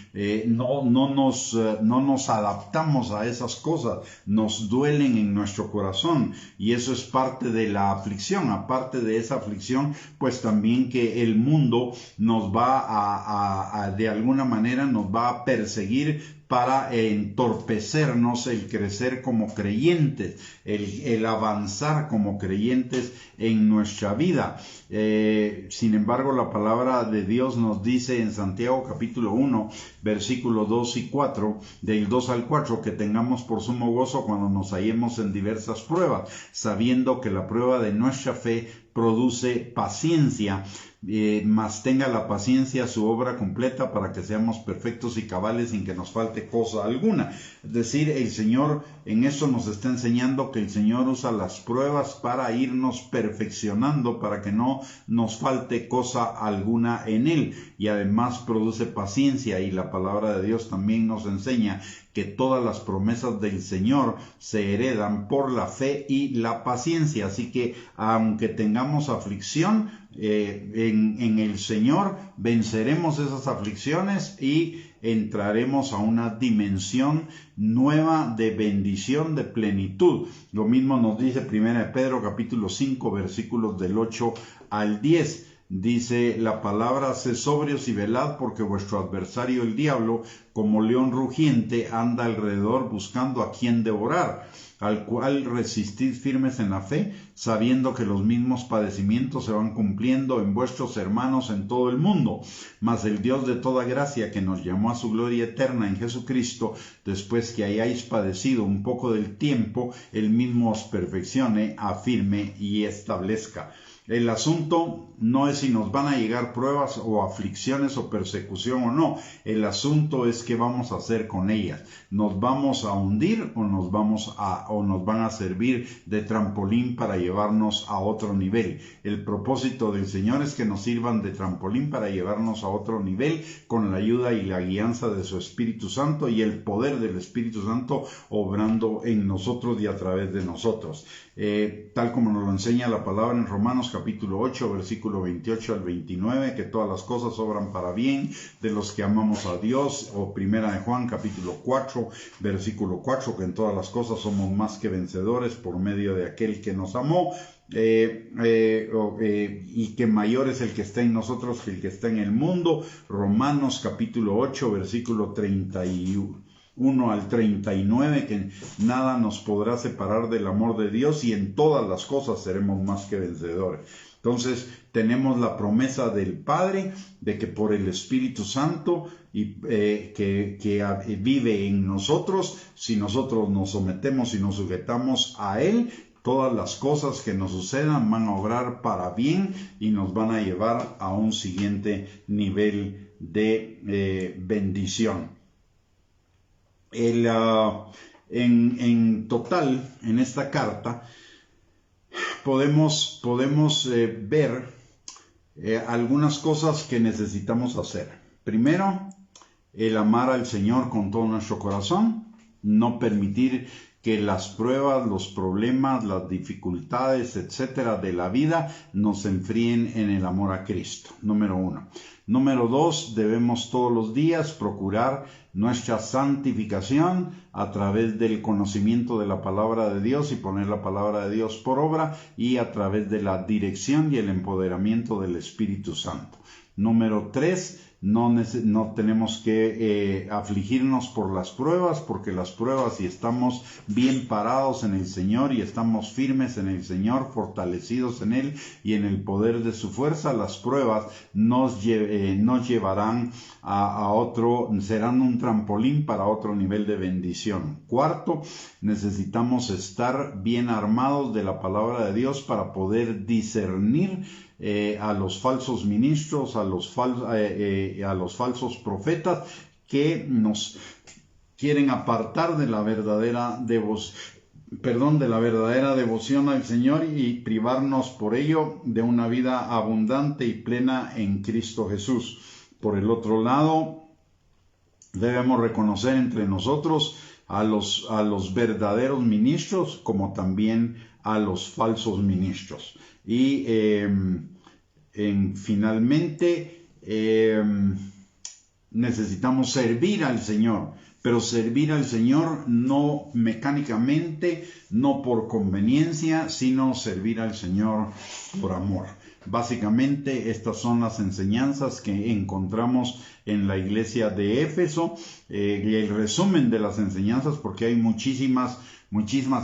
No nos adaptamos a esas cosas, nos duelen en nuestro corazón, y eso es parte de la aflicción. Aparte de esa aflicción, pues también que el mundo nos va de alguna manera nos va a perseguir para entorpecernos el crecer como creyentes, el avanzar como creyentes en nuestra vida. Sin embargo, la palabra de Dios nos dice en Santiago capítulo 1, versículos 2 y 4, del 2 al 4, que tengamos por sumo gozo cuando nos hallemos en diversas pruebas, sabiendo que la prueba de nuestra fe produce paciencia, mas tenga la paciencia su obra completa para que seamos perfectos y cabales sin que nos falte cosa alguna. Es decir, el Señor en eso nos está enseñando que el Señor usa las pruebas para irnos perfeccionando, para que no nos falte cosa alguna en Él, y además produce paciencia. Y la palabra de Dios también nos enseña que todas las promesas del Señor se heredan por la fe y la paciencia. Así que aunque tengamos aflicción, en el Señor venceremos esas aflicciones y entraremos a una dimensión nueva de bendición, de plenitud. Lo mismo nos dice 1 Pedro capítulo 5 versículos del 8 al 10. Dice la palabra: sed sobrios y velad, porque vuestro adversario el diablo, como león rugiente, anda alrededor buscando a quien devorar, al cual resistid firmes en la fe, sabiendo que los mismos padecimientos se van cumpliendo en vuestros hermanos en todo el mundo. Mas el Dios de toda gracia, que nos llamó a su gloria eterna en Jesucristo, después que hayáis padecido un poco del tiempo, él mismo os perfeccione, afirme y establezca. El asunto no es si nos van a llegar pruebas o aflicciones o persecución o no. El asunto es qué vamos a hacer con ellas. ¿Nos vamos a hundir o nos van a servir de trampolín para llevarnos a otro nivel? El propósito del Señor es que nos sirvan de trampolín para llevarnos a otro nivel con la ayuda y la guianza de su Espíritu Santo y el poder del Espíritu Santo obrando en nosotros y a través de nosotros. Tal como nos lo enseña la palabra en Romanos capítulo 8, versículo 28 al 29, que todas las cosas obran para bien de los que amamos a Dios, o primera de Juan capítulo 4, versículo 4, que en todas las cosas somos más que vencedores por medio de aquel que nos amó, y que mayor es el que está en nosotros que el que está en el mundo. Romanos capítulo 8, versículo 31 al 39, que nada nos podrá separar del amor de Dios y en todas las cosas seremos más que vencedores. Entonces tenemos la promesa del Padre de que por el Espíritu Santo que vive en nosotros, si nosotros nos sometemos y nos sujetamos a Él, todas las cosas que nos sucedan van a obrar para bien y nos van a llevar a un siguiente nivel de bendición. En total, en esta carta, podemos ver algunas cosas que necesitamos hacer. Primero, el amar al Señor con todo nuestro corazón, no permitir que las pruebas, los problemas, las dificultades, etcétera, de la vida nos enfríen en el amor a Cristo. Número 1. Número 2, debemos todos los días procurar nuestra santificación a través del conocimiento de la palabra de Dios y poner la palabra de Dios por obra, y a través de la dirección y el empoderamiento del Espíritu Santo. Número 3, no tenemos que afligirnos por las pruebas, porque las pruebas, si estamos bien parados en el Señor y estamos firmes en el Señor, fortalecidos en Él y en el poder de su fuerza, las pruebas nos llevarán a otro, serán un trampolín para otro nivel de bendición. Cuarto, necesitamos estar bien armados de la palabra de Dios para poder discernir a los falsos ministros, a los falsos profetas que nos quieren apartar de la verdadera devoción al Señor y privarnos por ello de una vida abundante y plena en Cristo Jesús. Por el otro lado, debemos reconocer entre nosotros a los verdaderos ministros como también a los falsos ministros. Y finalmente necesitamos servir al Señor, pero servir al Señor no mecánicamente, no por conveniencia, sino servir al Señor por amor. Básicamente estas son las enseñanzas que encontramos en la iglesia de Éfeso, y el resumen de las enseñanzas, porque hay muchísimas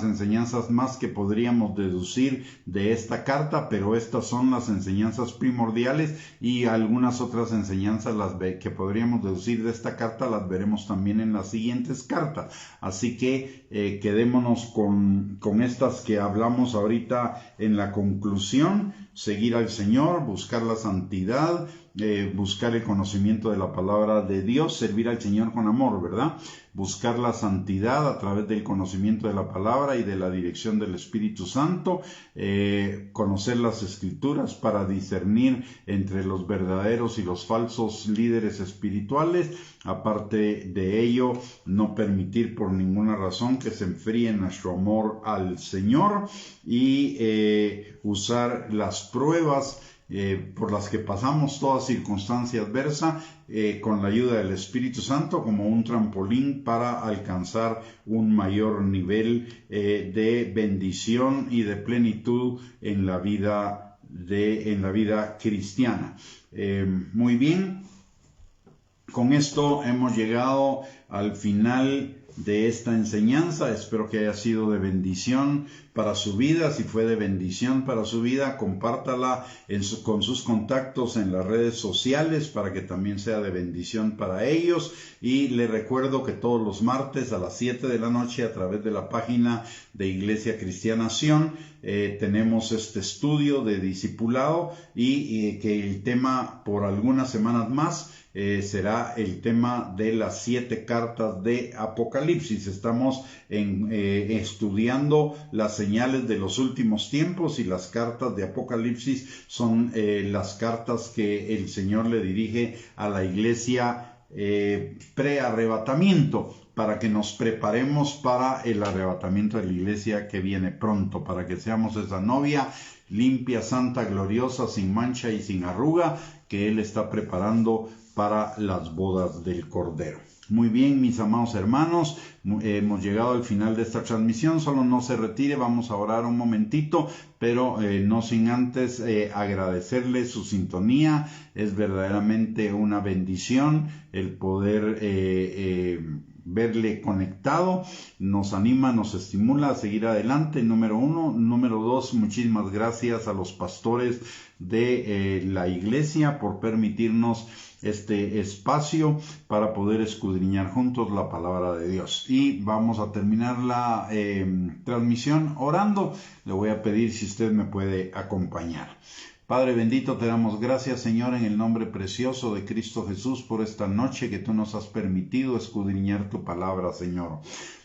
enseñanzas más que podríamos deducir de esta carta, pero estas son las enseñanzas primordiales, y algunas otras enseñanzas que podríamos deducir de esta carta las veremos también en las siguientes cartas. Así que quedémonos con estas que hablamos ahorita en la conclusión: seguir al Señor, buscar la santidad, buscar el conocimiento de la palabra de Dios, servir al Señor con amor, ¿verdad? Buscar la santidad a través del conocimiento de la palabra y de la dirección del Espíritu Santo, conocer las Escrituras para discernir entre los verdaderos y los falsos líderes espirituales. Aparte de ello, no permitir por ninguna razón que se enfríe nuestro amor al Señor y usar las pruebas por las que pasamos toda circunstancia adversa con la ayuda del Espíritu Santo como un trampolín para alcanzar un mayor nivel de bendición y de plenitud en la vida cristiana. Muy bien, con esto hemos llegado al final de esta enseñanza. Espero que haya sido de bendición para su vida. Si fue de bendición para su vida, compártala con sus contactos en las redes sociales para que también sea de bendición para ellos. Y le recuerdo que todos los martes a las 7 de la noche a través de la página de Iglesia Cristiana Sion tenemos este estudio de discipulado y que el tema por algunas semanas más será el tema de las 7 cartas de Apocalipsis. Estamos estudiando las señales de los últimos tiempos y las cartas de Apocalipsis son las cartas que el Señor le dirige a la iglesia pre-arrebatamiento, para que nos preparemos para el arrebatamiento de la iglesia que viene pronto, para que seamos esa novia limpia, santa, gloriosa, sin mancha y sin arruga, que Él está preparando para las bodas del Cordero. Muy bien, mis amados hermanos, hemos llegado al final de esta transmisión. Solo no se retire, vamos a orar un momentito, pero no sin antes agradecerle su sintonía. Es verdaderamente una bendición el poder verle conectado. Nos anima, nos estimula a seguir adelante, número 1. Número 2, muchísimas gracias a los pastores de la iglesia por permitirnos este espacio para poder escudriñar juntos la palabra de Dios. Y vamos a terminar la transmisión orando. Le voy a pedir si usted me puede acompañar. Padre bendito, te damos gracias, Señor, en el nombre precioso de Cristo Jesús, por esta noche que tú nos has permitido escudriñar tu palabra, Señor.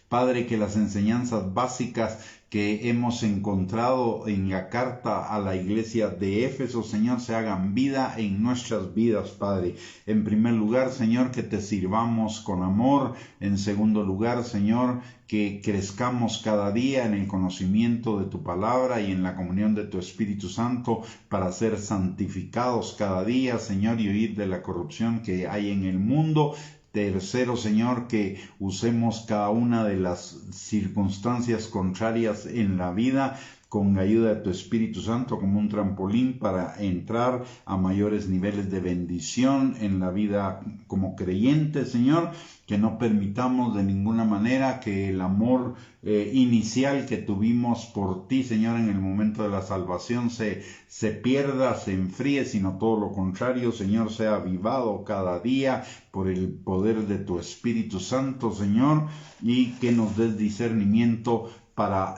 Padre, que las enseñanzas básicas que hemos encontrado en la carta a la iglesia de Éfeso, Señor, se hagan vida en nuestras vidas, Padre. En primer lugar, Señor, que te sirvamos con amor. En segundo lugar, Señor, que crezcamos cada día en el conocimiento de tu palabra y en la comunión de tu Espíritu Santo para ser santificados cada día, Señor, y huir de la corrupción que hay en el mundo. Tercero, Señor, que usemos cada una de las circunstancias contrarias en la vida con la ayuda de tu Espíritu Santo como un trampolín para entrar a mayores niveles de bendición en la vida como creyentes, Señor. Que no permitamos de ninguna manera que el amor inicial que tuvimos por ti, Señor, en el momento de la salvación se pierda, se enfríe, sino todo lo contrario, Señor, sea avivado cada día por el poder de tu Espíritu Santo, Señor, y que nos des discernimiento para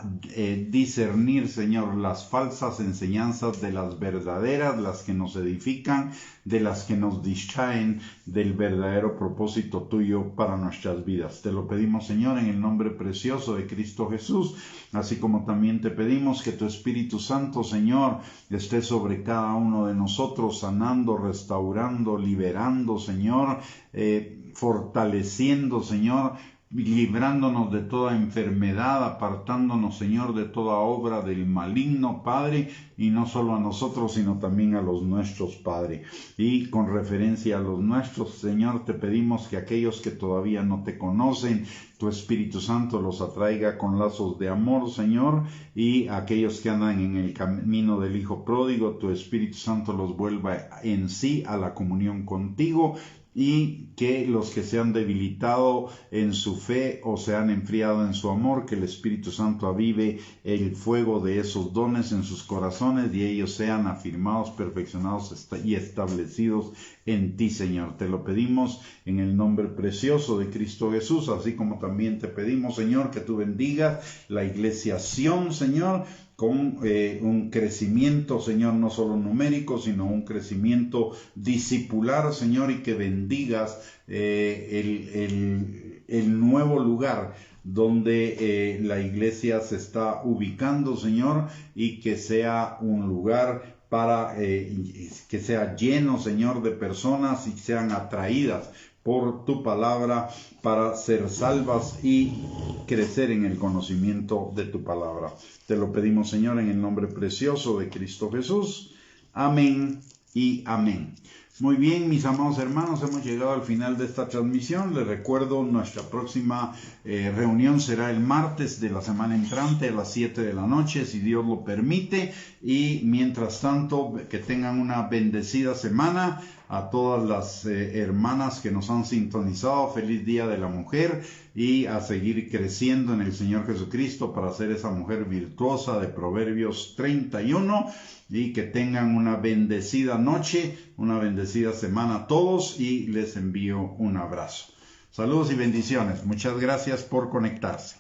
discernir, Señor, las falsas enseñanzas de las verdaderas, las que nos edifican, de las que nos distraen del verdadero propósito tuyo para nuestras vidas. Te lo pedimos, Señor, en el nombre precioso de Cristo Jesús, así como también te pedimos que tu Espíritu Santo, Señor, esté sobre cada uno de nosotros, sanando, restaurando, liberando, Señor, fortaleciendo, Señor, librándonos de toda enfermedad, apartándonos, Señor, de toda obra del maligno, Padre, y no solo a nosotros, sino también a los nuestros, Padre. Y con referencia a los nuestros, Señor, te pedimos que aquellos que todavía no te conocen, tu Espíritu Santo los atraiga con lazos de amor, Señor, y aquellos que andan en el camino del Hijo pródigo, tu Espíritu Santo los vuelva en sí a la comunión contigo, y que los que se han debilitado en su fe o se han enfriado en su amor, que el Espíritu Santo avive el fuego de esos dones en sus corazones y ellos sean afirmados, perfeccionados y establecidos en ti, Señor. Te lo pedimos en el nombre precioso de Cristo Jesús, así como también te pedimos, Señor, que tú bendigas la iglesia Sion, Señor, con un crecimiento, Señor, no solo numérico, sino un crecimiento discipular, Señor, y que bendigas el nuevo lugar donde la iglesia se está ubicando, Señor, y que sea un lugar para que sea lleno, Señor, de personas y sean atraídas por tu palabra para ser salvas y crecer en el conocimiento de tu palabra. Te lo pedimos, Señor, en el nombre precioso de Cristo Jesús. Amén y amén. Muy bien, mis amados hermanos, hemos llegado al final de esta transmisión. Les recuerdo, nuestra próxima reunión será el martes de la semana entrante a las 7 de la noche, si Dios lo permite. Y mientras tanto, que tengan una bendecida semana. A todas las hermanas que nos han sintonizado, feliz Día de la Mujer, y a seguir creciendo en el Señor Jesucristo para ser esa mujer virtuosa de Proverbios 31, y que tengan una bendecida noche, una bendecida semana a todos, y les envío un abrazo. Saludos y bendiciones. Muchas gracias por conectarse.